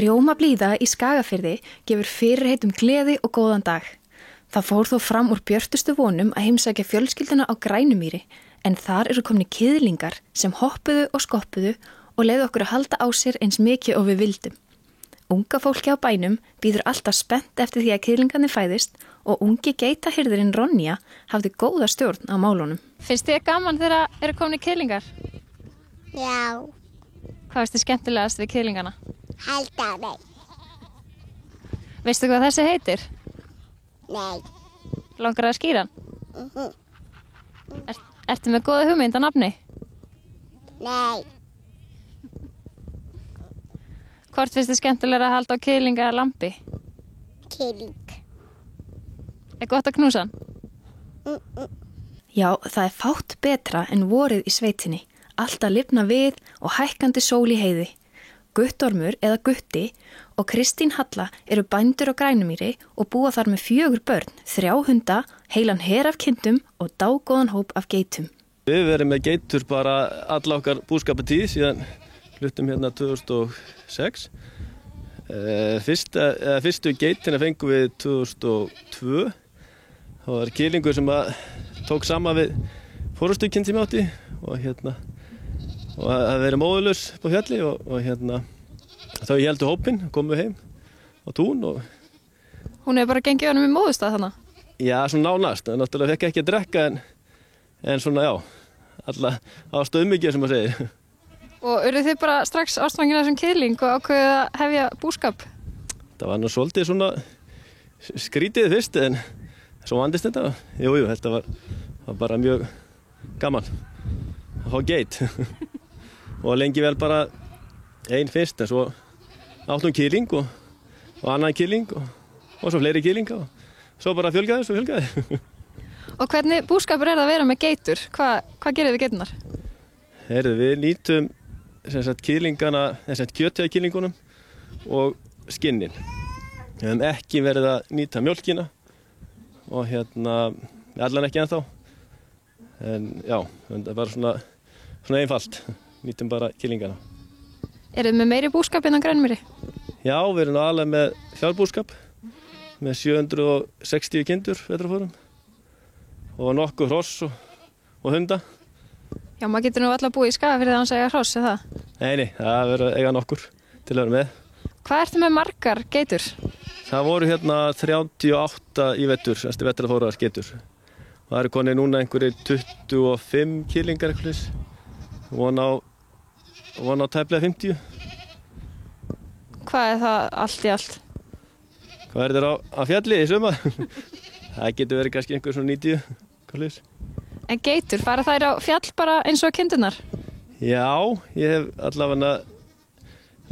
Rjómablíða í Skagafirði gefur fyrirheit gleði og góðan dag. Það fór þó fram úr björtustu vonum að heimsækja fjölskylduna á Grænumýri, en þar eru komni kiðlingar sem hoppuðu og skoppuðu og leiðu okkur að halda á sér eins mikið og við vildum. Unga fólki á bænum bíður alltaf spennt eftir því að kiðlingarnir fæðist og ungi geitahirðirinn Ronja hafði góða stjórn á málunum. Finnst þér gaman þegar eru komni kiðlingar? Já. Hvað finnst þér skemmtilegast við kiðlingana? Halda mig. Veistu hvað þessi heitir? Nei. Langar að skýra hann? Ertu með góða hugmynd á nafni? Nei. Hvort finnst þér skemmtilega að halda á kiðlinga eða lambi? Kiðling. Er gott að knúsa hann? Já, það er fátt betra en vorið í sveitinni. Alltaf lifna við og hækkandi sól í heiði. Guttormur eða Gutti og Kristín Halla eru bændur á Grænumýri og búa þar með 4 börn, 3 hunda, heilan her af kindum og dágóðan hóp af geitum. Við verðum með geitur bara alla okkar búskapartíð síðan fluttum hérna 2006. Fyrstu geitina fengum við 2002. Það var kiðlingur sem tók saman við forustukind sem ég átti og það verið móðurlaus på fjalli og þau héldu hópinn, komu heim á tún og... Hún hefur bara gengið honum í móðustað þannig? Já, svona nánast. Það náttúrulega fekk ekki að drekka en svona já, alla ástöðu mikið sem að segja. Og urðu þið bara strax ástfangin af þessum kiðling og ákveðið að hefja búskap? Það var nú svolítið svona skrítið fyrst en svo vandist þetta. Jú, þetta var bara mjög gaman að fá geit. Og lengi vel bara ein fyrst en svo áttum kiðling og annan kiðling og svo fleiri kiðlinga og svo bara fjölgaði. Og hvernig búskapur er það að vera með geitur? Hvað gerir við geitunar? Við nýtum kiðlingana, kjötið af kiðlingunum og skinnin. Við hefum ekki verið að nýta mjólkina og allan ekki ennþá. En já, það er bara svona einfalt. Nýtum bara kiðlingana. Eru þið með meiri búskap innan Grænumýri? Já, við erum alveg með fjárbúskap með 760 kindur vetrarfórum og nokkuð hross og hunda. Já, maður getur nú alltaf búið í Skagafirði án að segja hross, er það? Nei, það verður að eiga nokkur til að vera með. Hvað ertu með margar geitur? Það voru 38 í vetur, vetrarfórar geitur. Það eru konið núna einhverjir 25 kiðlingar eitthvað. Von á tæplega 50. Hvað er það allt í allt? Hvað er þetta á fjalli í sumar? Það getur verið kannski einhver svona 90. En geitur, fara þær á fjall bara eins og kindunar? Já, ég hef allavega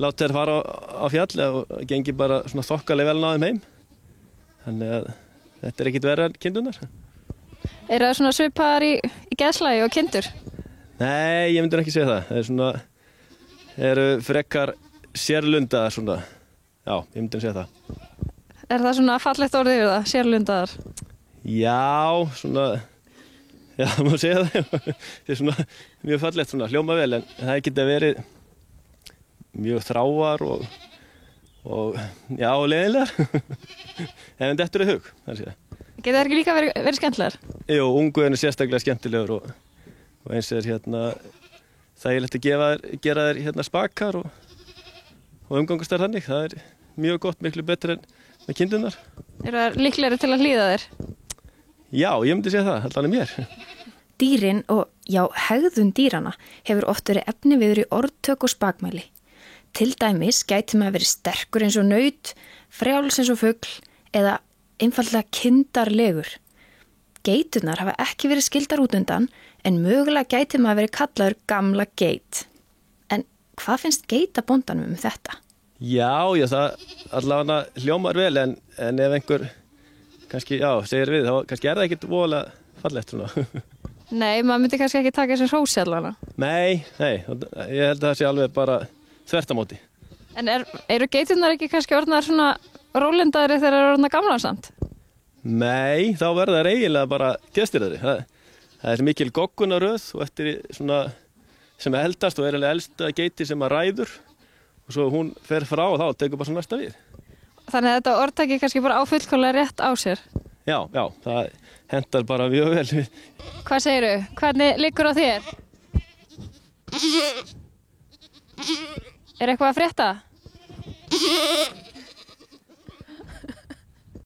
látið þær fara á fjall og gengi bara svona þokkalega vel náðum heim. Þannig að þetta er ekkit verið en kindunar. Er það svona svipaðar í geðslagi og kindur? Nei, ég myndi ekki segja það. Það eru frekar sérlundaðar svona. Já, ég myndi segja það. Er það svona fallegt orðið yfir það, sérlundaðar? Já, svona, já, má segja það. Það er svona mjög fallegt svona, hljóma vel, en það geta verið mjög þráar og já, leiðinlegar. En þetta er hug, það sé það. Geta það ekki líka verið skemmtilegar? Jú, unguðin er sérstaklega skemmtilegur og eins er þægilegt að gera þér spakar og umgangast þær þannig. Það er mjög gott, miklu betra en með kindunar. Eru það líklegri til að hlýða þér? Já, ég myndi segja það, allan er mér. Dýrin og já, hegðun dýrana hefur oft verið efniviður í orðtök og spakmæli. Til dæmis gæti maður verið sterkur eins og naut, frjáls eins og fugl eða einfaldlega kindarlegur. Geiturnar hafa ekki verið skildar út undan en mögulega gæti maður verið kallaður gamla geit. En hvað finnst geitabóndanum þetta? Já, það allavega hljómar vel en ef einhver kannski, segir við, þá kannski er það ekkert voðalega fallegt svona. Nei, maður myndi kannski ekki taka þessu hrósi allavega. Nei, ég held að það sé alveg bara þvert á móti. En eru geiturnar ekki kannski orðnar svona rólendaðri þegar það eru orðnar gamlar samt? Nei, þá verða það eiginlega bara gestirðari. Það er mikil goggunaröð og eftir svona sem eldast og er alveg elsta geiti sem að ræður og svo hún fer frá og þá tekur bara svo næsta við. Þannig að þetta orðtaki kannski bara á fullkomlega rétt á sér. Já, það hentar bara mjög vel. Hvað segirðu? Hvernig liggur á þér? Er eitthvað að frétta?